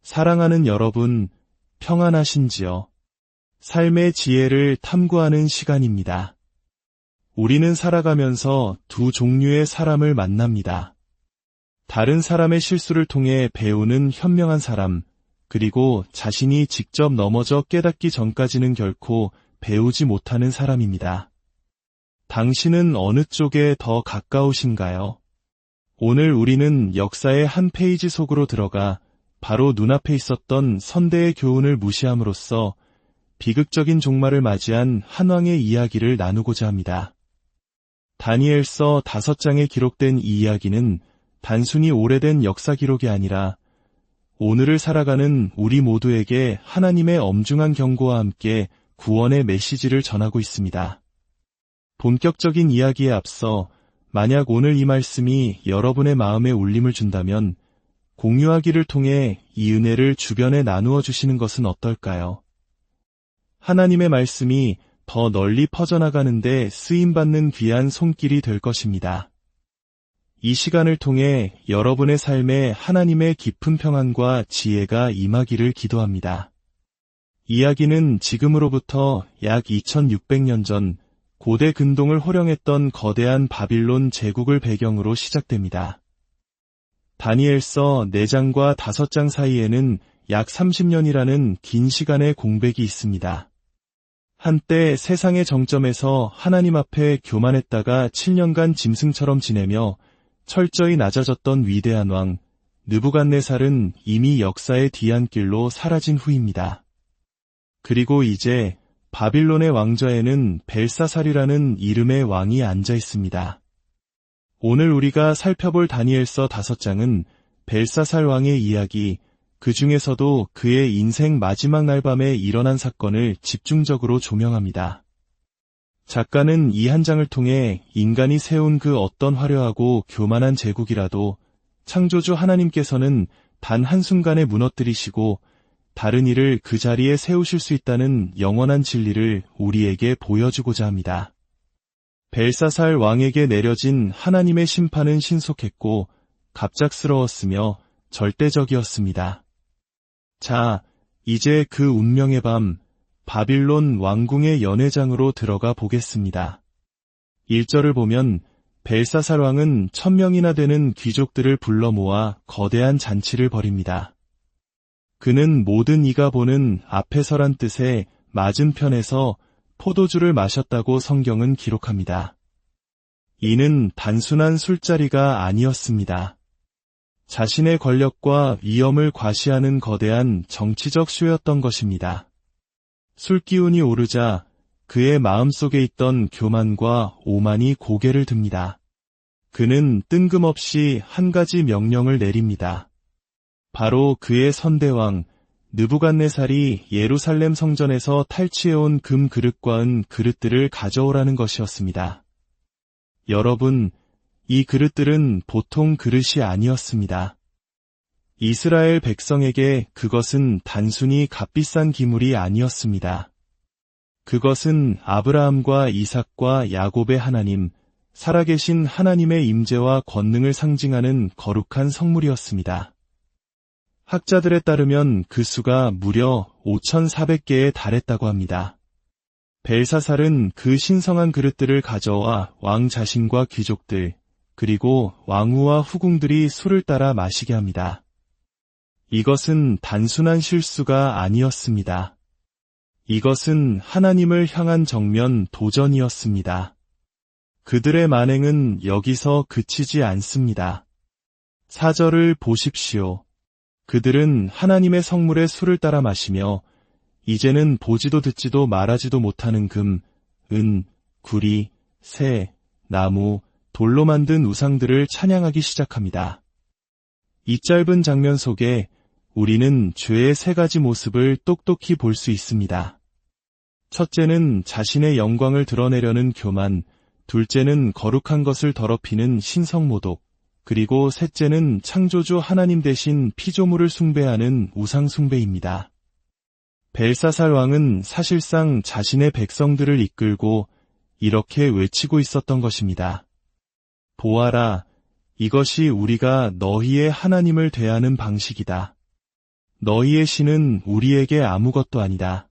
사랑하는 여러분, 평안하신지요? 삶의 지혜를 탐구하는 시간입니다. 우리는 살아가면서 두 종류의 사람을 만납니다. 다른 사람의 실수를 통해 배우는 현명한 사람, 그리고 자신이 직접 넘어져 깨닫기 전까지는 결코 배우지 못하는 사람입니다. 당신은 어느 쪽에 더 가까우신가요? 오늘 우리는 역사의 한 페이지 속으로 들어가 바로 눈앞에 있었던 선대의 교훈을 무시함으로써 비극적인 종말을 맞이한 한 왕의 이야기를 나누고자 합니다. 다니엘서 5장에 기록된 이 이야기는 단순히 오래된 역사 기록이 아니라 오늘을 살아가는 우리 모두에게 하나님의 엄중한 경고와 함께 구원의 메시지를 전하고 있습니다. 본격적인 이야기에 앞서 만약 오늘 이 말씀이 여러분의 마음에 울림을 준다면 공유하기를 통해 이 은혜를 주변에 나누어 주시는 것은 어떨까요? 하나님의 말씀이 더 널리 퍼져나가는데 쓰임받는 귀한 손길이 될 것입니다. 이 시간을 통해 여러분의 삶에 하나님의 깊은 평안과 지혜가 임하기를 기도합니다. 이야기는 지금으로부터 약 2600년 전 고대 근동을 호령했던 거대한 바빌론 제국을 배경으로 시작됩니다. 다니엘서 4장과 5장 사이에는 약 30년이라는 긴 시간의 공백이 있습니다. 한때 세상의 정점에서 하나님 앞에 교만했다가 7년간 짐승처럼 지내며 철저히 낮아졌던 위대한 왕 느부갓네살은 이미 역사의 뒤안길로 사라진 후입니다. 그리고 이제 바빌론의 왕좌에는 벨사살이라는 이름의 왕이 앉아 있습니다. 오늘 우리가 살펴볼 다니엘서 5장은 벨사살 왕의 이야기, 그 중에서도 그의 인생 마지막 날 밤에 일어난 사건을 집중적으로 조명합니다. 작가는 이 한 장을 통해 인간이 세운 그 어떤 화려하고 교만한 제국이라도 창조주 하나님께서는 단 한순간에 무너뜨리시고 다른 이를 그 자리에 세우실 수 있다는 영원한 진리를 우리에게 보여주고자 합니다. 벨사살 왕에게 내려진 하나님의 심판은 신속했고 갑작스러웠으며 절대적이었습니다. 자, 이제 그 운명의 밤, 바빌론 왕궁의 연회장으로 들어가 보겠습니다. 1절을 보면 벨사살 왕은 1000명이나 되는 귀족들을 불러 모아 거대한 잔치를 벌입니다. 그는 모든 이가 보는 앞에서란 뜻의 맞은편에서 포도주를 마셨다고 성경은 기록합니다. 이는 단순한 술자리가 아니었습니다. 자신의 권력과 위엄을 과시하는 거대한 정치적 쇼였던 것입니다. 술기운이 오르자 그의 마음속에 있던 교만과 오만이 고개를 듭니다. 그는 뜬금없이 한 가지 명령을 내립니다. 바로 그의 선대왕 느부갓네살이 예루살렘 성전에서 탈취해온 금 그릇과 은 그릇들을 가져오라는 것이었습니다. 여러분, 이 그릇들은 보통 그릇이 아니었습니다. 이스라엘 백성에게 그것은 단순히 값비싼 기물이 아니었습니다. 그것은 아브라함과 이삭과 야곱의 하나님, 살아계신 하나님의 임재와 권능을 상징하는 거룩한 성물이었습니다. 학자들에 따르면 그 수가 무려 5400개에 달했다고 합니다. 벨사살은 그 신성한 그릇들을 가져와 왕 자신과 귀족들, 그리고 왕후와 후궁들이 술을 따라 마시게 합니다. 이것은 단순한 실수가 아니었습니다. 이것은 하나님을 향한 정면 도전이었습니다. 그들의 만행은 여기서 그치지 않습니다. 4절을 보십시오. 그들은 하나님의 성물의 술을 따라 마시며 이제는 보지도 듣지도 말하지도 못하는 금, 은, 구리, 새, 나무, 돌로 만든 우상들을 찬양하기 시작합니다. 이 짧은 장면 속에 우리는 죄의 3가지 모습을 똑똑히 볼 수 있습니다. 첫째는 자신의 영광을 드러내려는 교만, 둘째는 거룩한 것을 더럽히는 신성모독, 그리고 셋째는 창조주 하나님 대신 피조물을 숭배하는 우상숭배입니다. 벨사살 왕은 사실상 자신의 백성들을 이끌고 이렇게 외치고 있었던 것입니다. 보아라, 이것이 우리가 너희의 하나님을 대하는 방식이다. 너희의 신은 우리에게 아무것도 아니다.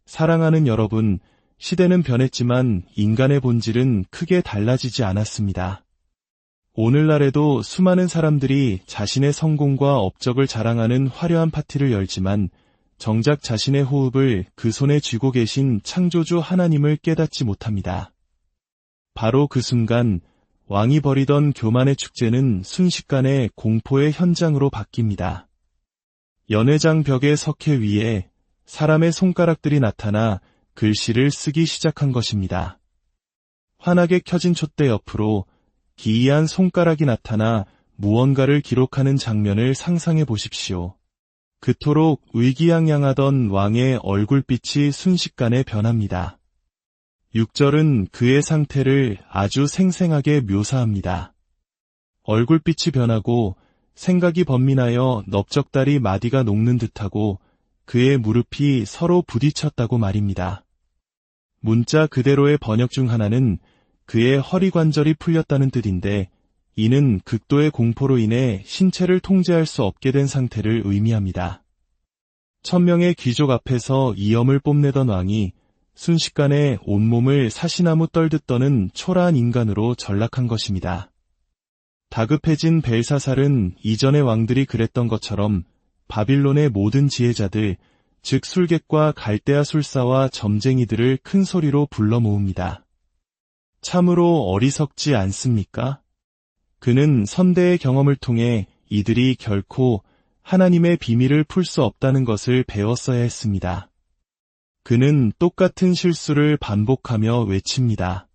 사랑하는 여러분, 시대는 변했지만 인간의 본질은 크게 달라지지 않았습니다. 오늘날에도 수많은 사람들이 자신의 성공과 업적을 자랑하는 화려한 파티를 열지만 정작 자신의 호흡을 그 손에 쥐고 계신 창조주 하나님을 깨닫지 못합니다. 바로 그 순간 왕이 벌이던 교만의 축제는 순식간에 공포의 현장으로 바뀝니다. 연회장 벽의 석회 위에 사람의 손가락들이 나타나 글씨를 쓰기 시작한 것입니다. 환하게 켜진 촛대 옆으로 기이한 손가락이 나타나 무언가를 기록하는 장면을 상상해 보십시오. 그토록 의기양양하던 왕의 얼굴빛이 순식간에 변합니다. 6절은 그의 상태를 아주 생생하게 묘사합니다. 얼굴빛이 변하고 생각이 번민하여 넓적다리 마디가 녹는 듯하고 그의 무릎이 서로 부딪혔다고 말입니다. 문자 그대로의 번역 중 하나는 그의 허리관절이 풀렸다는 뜻인데 이는 극도의 공포로 인해 신체를 통제할 수 없게 된 상태를 의미합니다. 1000명의 귀족 앞에서 이염을 뽐내던 왕이 순식간에 온몸을 사시나무 떨듯 떠는 초라한 인간으로 전락한 것입니다. 다급해진 벨사살은 이전의 왕들이 그랬던 것처럼 바빌론의 모든 지혜자들, 즉 술객과 갈대아 술사와 점쟁이들을 큰 소리로 불러 모읍니다. 참으로 어리석지 않습니까? 그는 선대의 경험을 통해 이들이 결코 하나님의 비밀을 풀 수 없다는 것을 배웠어야 했습니다. 그는 똑같은 실수를 반복하며 외칩니다.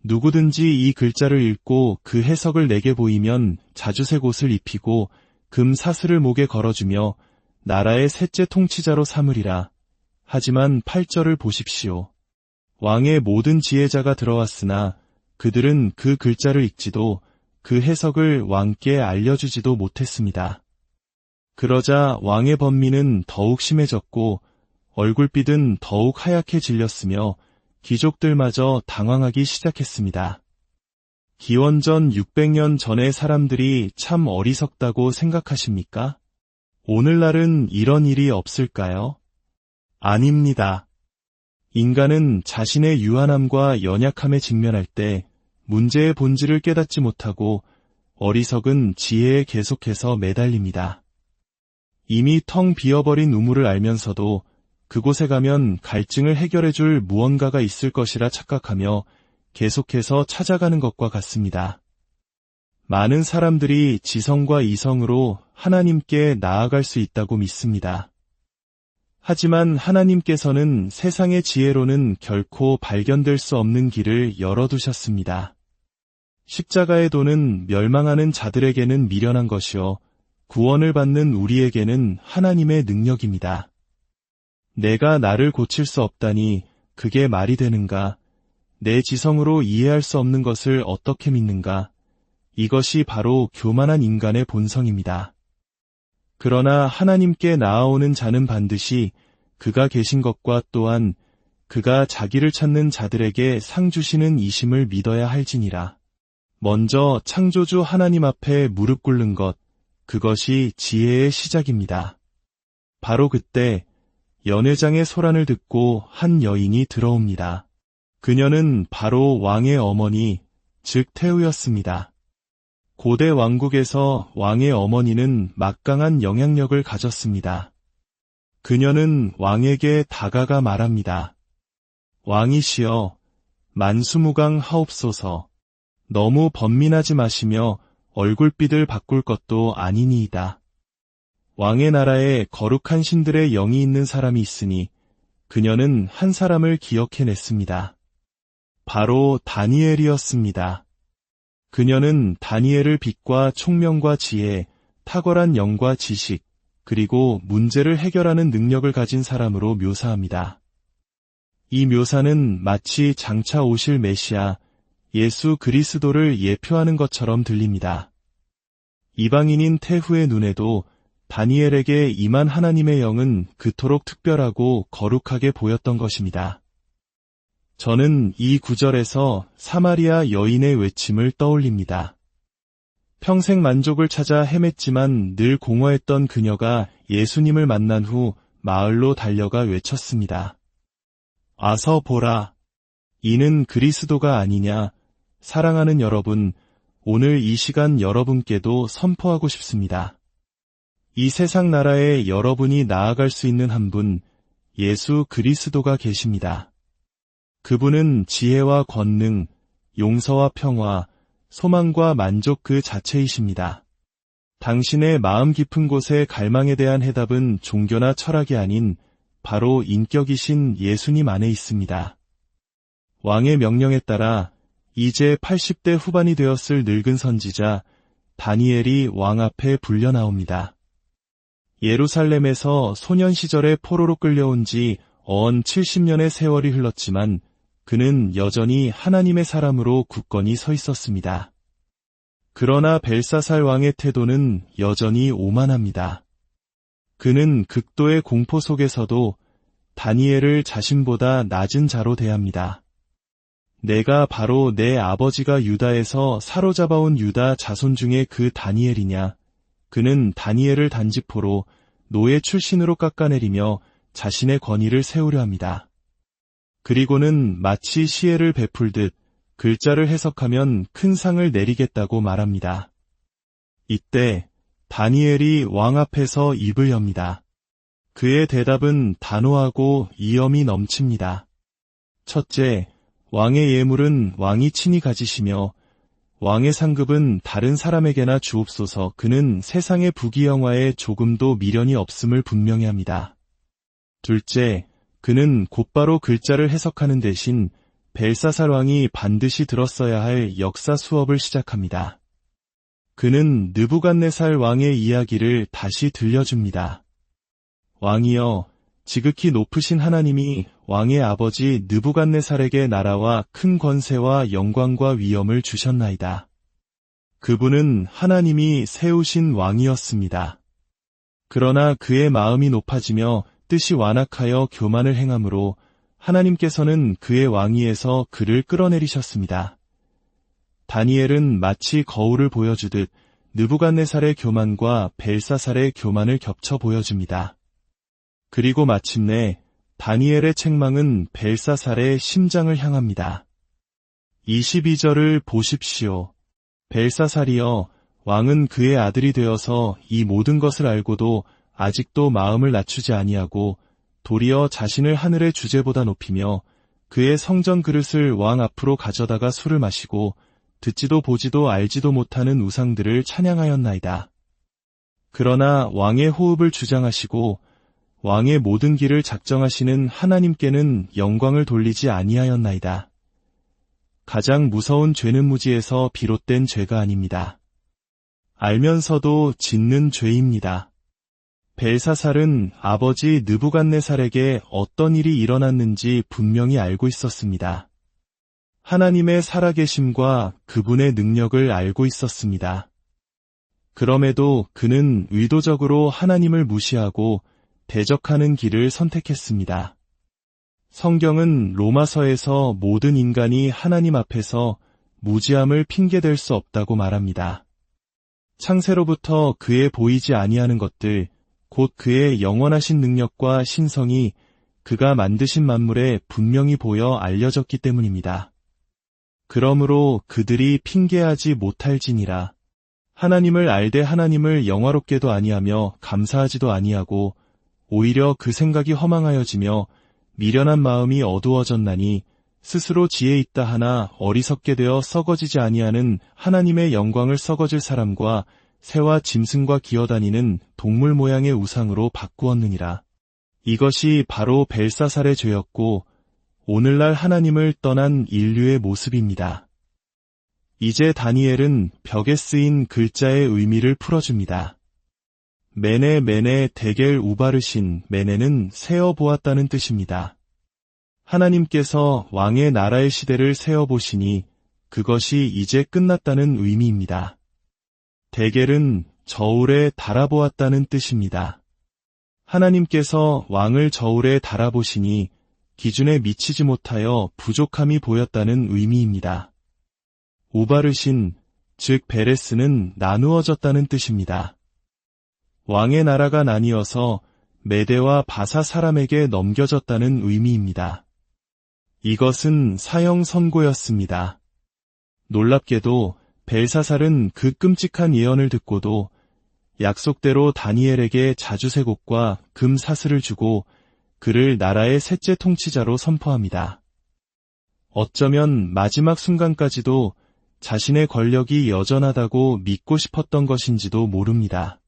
누구든지 이 글자를 읽고 그 해석을 내게 보이면 자주색 옷을 입히고 금 사슬을 목에 걸어주며 나라의 셋째 통치자로 삼으리라. 하지만 8절을 보십시오. 왕의 모든 지혜자가 들어왔으나 그들은 그 글자를 읽지도 그 해석을 왕께 알려주지도 못했습니다. 그러자 왕의 번민은 더욱 심해졌고 얼굴빛은 더욱 하얗게 질렸으며 귀족들마저 당황하기 시작했습니다. 기원전 600년 전의 사람들이 참 어리석다고 생각하십니까? 오늘날은 이런 일이 없을까요? 아닙니다. 인간은 자신의 유한함과 연약함에 직면할 때 문제의 본질을 깨닫지 못하고 어리석은 지혜에 계속해서 매달립니다. 이미 텅 비어버린 우물을 알면서도 그곳에 가면 갈증을 해결해줄 무언가가 있을 것이라 착각하며 계속해서 찾아가는 것과 같습니다. 많은 사람들이 지성과 이성으로 하나님께 나아갈 수 있다고 믿습니다. 하지만 하나님께서는 세상의 지혜로는 결코 발견될 수 없는 길을 열어두셨습니다. 십자가의 도는 멸망하는 자들에게는 미련한 것이요 구원을 받는 우리에게는 하나님의 능력입니다. 내가 나를 고칠 수 없다니 그게 말이 되는가? 내 지성으로 이해할 수 없는 것을 어떻게 믿는가? 이것이 바로 교만한 인간의 본성입니다. 그러나 하나님께 나아오는 자는 반드시 그가 계신 것과 또한 그가 자기를 찾는 자들에게 상 주시는 이심을 믿어야 할지니라. 먼저 창조주 하나님 앞에 무릎 꿇는 것, 그것이 지혜의 시작입니다. 바로 그때 연회장의 소란을 듣고 한 여인이 들어옵니다. 그녀는 바로 왕의 어머니, 즉 태우였습니다. 고대 왕국에서 왕의 어머니는 막강한 영향력을 가졌습니다. 그녀는 왕에게 다가가 말합니다. 왕이시여, 만수무강 하옵소서. 너무 번민하지 마시며 얼굴빛을 바꿀 것도 아니니이다. 왕의 나라에 거룩한 신들의 영이 있는 사람이 있으니 그녀는 한 사람을 기억해냈습니다. 바로 다니엘이었습니다. 그녀는 다니엘을 빛과 총명과 지혜, 탁월한 영과 지식, 그리고 문제를 해결하는 능력을 가진 사람으로 묘사합니다. 이 묘사는 마치 장차 오실 메시아, 예수 그리스도를 예표하는 것처럼 들립니다. 이방인인 태후의 눈에도 다니엘에게 임한 하나님의 영은 그토록 특별하고 거룩하게 보였던 것입니다. 저는 이 구절에서 사마리아 여인의 외침을 떠올립니다. 평생 만족을 찾아 헤맸지만 늘 공허했던 그녀가 예수님을 만난 후 마을로 달려가 외쳤습니다. 와서 보라. 이는 그리스도가 아니냐. 사랑하는 여러분, 오늘 이 시간 여러분께도 선포하고 싶습니다. 이 세상 나라에 여러분이 나아갈 수 있는 한 분, 예수 그리스도가 계십니다. 그분은 지혜와 권능, 용서와 평화, 소망과 만족 그 자체이십니다. 당신의 마음 깊은 곳의 갈망에 대한 해답은 종교나 철학이 아닌 바로 인격이신 예수님 안에 있습니다. 왕의 명령에 따라 이제 80대 후반이 되었을 늙은 선지자 다니엘이 왕 앞에 불려 나옵니다. 예루살렘에서 소년 시절에 포로로 끌려온 지 어언 70년의 세월이 흘렀지만 그는 여전히 하나님의 사람으로 굳건히 서 있었습니다. 그러나 벨사살 왕의 태도는 여전히 오만합니다. 그는 극도의 공포 속에서도 다니엘을 자신보다 낮은 자로 대합니다. 내가 바로 내 아버지가 유다에서 사로잡아온 유다 자손 중에 그 다니엘이냐. 그는 다니엘을 단지포로 노예 출신으로 깎아내리며 자신의 권위를 세우려 합니다. 그리고는 마치 시혜를 베풀듯 글자를 해석하면 큰 상을 내리겠다고 말합니다. 이때 다니엘이 왕 앞에서 입을 엽니다. 그의 대답은 단호하고 이염이 넘칩니다. 첫째, 왕의 예물은 왕이 친히 가지시며 왕의 상급은 다른 사람에게나 주옵소서. 그는 세상의 부귀영화에 조금도 미련이 없음을 분명히 합니다. 둘째, 그는 곧바로 글자를 해석하는 대신 벨사살 왕이 반드시 들었어야 할 역사 수업을 시작합니다. 그는 느부갓네살 왕의 이야기를 다시 들려줍니다. 왕이여, 지극히 높으신 하나님이 왕의 아버지 느부갓네살에게 나라와 큰 권세와 영광과 위엄을 주셨나이다. 그분은 하나님이 세우신 왕이었습니다. 그러나 그의 마음이 높아지며 뜻이 완악하여 교만을 행함으로 하나님께서는 그의 왕위에서 그를 끌어내리셨습니다. 다니엘은 마치 거울을 보여주듯 느부갓네살의 교만과 벨사살의 교만을 겹쳐 보여줍니다. 그리고 마침내 다니엘의 책망은 벨사살의 심장을 향합니다. 22절을 보십시오. 벨사살이여, 왕은 그의 아들이 되어서 이 모든 것을 알고도 아직도 마음을 낮추지 아니하고 도리어 자신을 하늘의 주제보다 높이며 그의 성전 그릇을 왕 앞으로 가져다가 술을 마시고 듣지도 보지도 알지도 못하는 우상들을 찬양하였나이다. 그러나 왕의 호흡을 주장하시고 왕의 모든 길을 작정하시는 하나님께는 영광을 돌리지 아니하였나이다. 가장 무서운 죄는 무지에서 비롯된 죄가 아닙니다. 알면서도 짓는 죄입니다. 벨사살은 아버지 느부갓네살에게 어떤 일이 일어났는지 분명히 알고 있었습니다. 하나님의 살아계심과 그분의 능력을 알고 있었습니다. 그럼에도 그는 의도적으로 하나님을 무시하고 대적하는 길을 선택했습니다. 성경은 로마서에서 모든 인간이 하나님 앞에서 무지함을 핑계댈 수 없다고 말합니다. 창세로부터 그의 보이지 아니하는 것들, 곧 그의 영원하신 능력과 신성이 그가 만드신 만물에 분명히 보여 알려졌기 때문입니다. 그러므로 그들이 핑계하지 못할지니라. 하나님을 알되 하나님을 영화롭게도 아니하며 감사하지도 아니하고 오히려 그 생각이 허망하여지며 미련한 마음이 어두워졌나니 스스로 지혜 있다 하나 어리석게 되어 썩어지지 아니하는 하나님의 영광을 썩어질 사람과 새와 짐승과 기어다니는 동물 모양의 우상으로 바꾸었느니라. 이것이 바로 벨사살의 죄였고 오늘날 하나님을 떠난 인류의 모습입니다. 이제 다니엘은 벽에 쓰인 글자의 의미를 풀어줍니다. 메네 메네 데겔 우바르신, 메네는 세어보았다는 뜻입니다. 하나님께서 왕의 나라의 시대를 세어보시니 그것이 이제 끝났다는 의미입니다. 데겔은 저울에 달아보았다는 뜻입니다. 하나님께서 왕을 저울에 달아보시니 기준에 미치지 못하여 부족함이 보였다는 의미입니다. 우바르신, 즉 베레스는 나누어졌다는 뜻입니다. 왕의 나라가 나뉘어서 메대와 바사 사람에게 넘겨졌다는 의미입니다. 이것은 사형 선고였습니다. 놀랍게도 벨사살은 그 끔찍한 예언을 듣고도 약속대로 다니엘에게 자주색옷과 금 사슬을 주고 그를 나라의 셋째 통치자로 선포합니다. 어쩌면 마지막 순간까지도 자신의 권력이 여전하다고 믿고 싶었던 것인지도 모릅니다.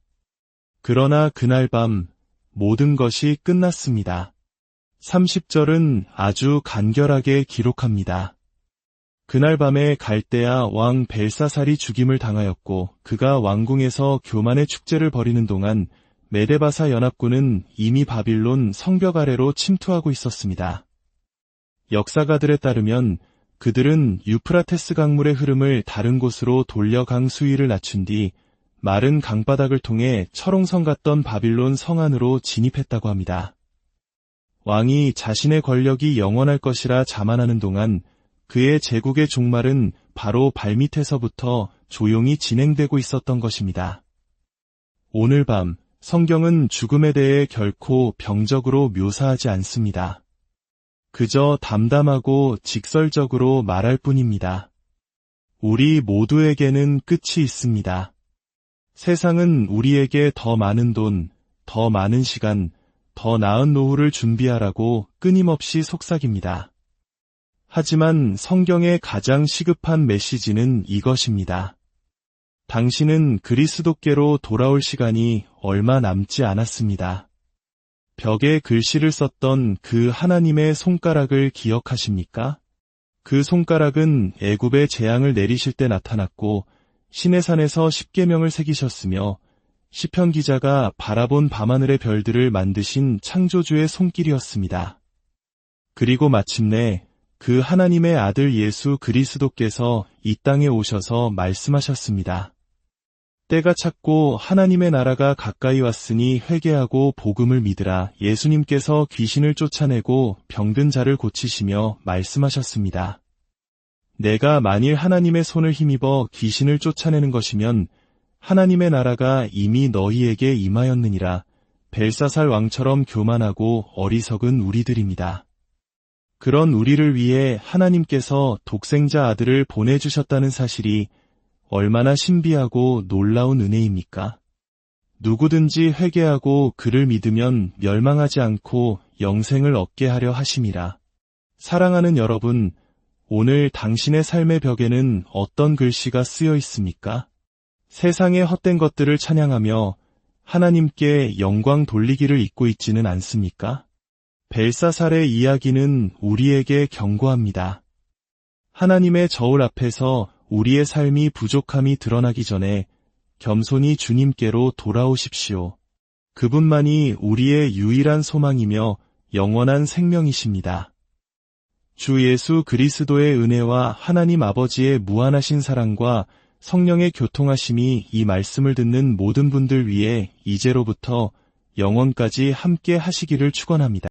그러나 그날 밤 모든 것이 끝났습니다. 30절은 아주 간결하게 기록합니다. 그날 밤에 갈대아 왕 벨사살이 죽임을 당하였고 그가 왕궁에서 교만의 축제를 벌이는 동안 메데바사 연합군은 이미 바빌론 성벽 아래로 침투하고 있었습니다. 역사가들에 따르면 그들은 유프라테스 강물의 흐름을 다른 곳으로 돌려 강 수위를 낮춘 뒤 마른 강바닥을 통해 철옹성 같던 바빌론 성 안으로 진입했다고 합니다. 왕이 자신의 권력이 영원할 것이라 자만하는 동안 그의 제국의 종말은 바로 발밑에서부터 조용히 진행되고 있었던 것입니다. 오늘 밤 성경은 죽음에 대해 결코 병적으로 묘사하지 않습니다. 그저 담담하고 직설적으로 말할 뿐입니다. 우리 모두에게는 끝이 있습니다. 세상은 우리에게 더 많은 돈, 더 많은 시간, 더 나은 노후를 준비하라고 끊임없이 속삭입니다. 하지만 성경의 가장 시급한 메시지는 이것입니다. 당신은 그리스도께로 돌아올 시간이 얼마 남지 않았습니다. 벽에 글씨를 썼던 그 하나님의 손가락을 기억하십니까? 그 손가락은 애굽에 재앙을 내리실 때 나타났고 시내산에서 십계명을 새기셨으며 시편 기자가 바라본 밤하늘의 별들을 만드신 창조주의 손길이었습니다. 그리고 마침내 그 하나님의 아들 예수 그리스도께서 이 땅에 오셔서 말씀하셨습니다. 때가 찼고 하나님의 나라가 가까이 왔으니 회개하고 복음을 믿으라. 예수님께서 귀신을 쫓아내고 병든 자를 고치시며 말씀하셨습니다. 내가 만일 하나님의 손을 힘입어 귀신을 쫓아내는 것이면 하나님의 나라가 이미 너희에게 임하였느니라. 벨사살 왕처럼 교만하고 어리석은 우리들입니다. 그런 우리를 위해 하나님께서 독생자 아들을 보내주셨다는 사실이 얼마나 신비하고 놀라운 은혜입니까? 누구든지 회개하고 그를 믿으면 멸망하지 않고 영생을 얻게 하려 하심이라. 사랑하는 여러분, 오늘 당신의 삶의 벽에는 어떤 글씨가 쓰여 있습니까? 세상의 헛된 것들을 찬양하며 하나님께 영광 돌리기를 잊고 있지는 않습니까? 벨사살의 이야기는 우리에게 경고합니다. 하나님의 저울 앞에서 우리의 삶이 부족함이 드러나기 전에 겸손히 주님께로 돌아오십시오. 그분만이 우리의 유일한 소망이며 영원한 생명이십니다. 주 예수 그리스도의 은혜와 하나님 아버지의 무한하신 사랑과 성령의 교통하심이 이 말씀을 듣는 모든 분들 위해 이제로부터 영원까지 함께 하시기를 축원합니다.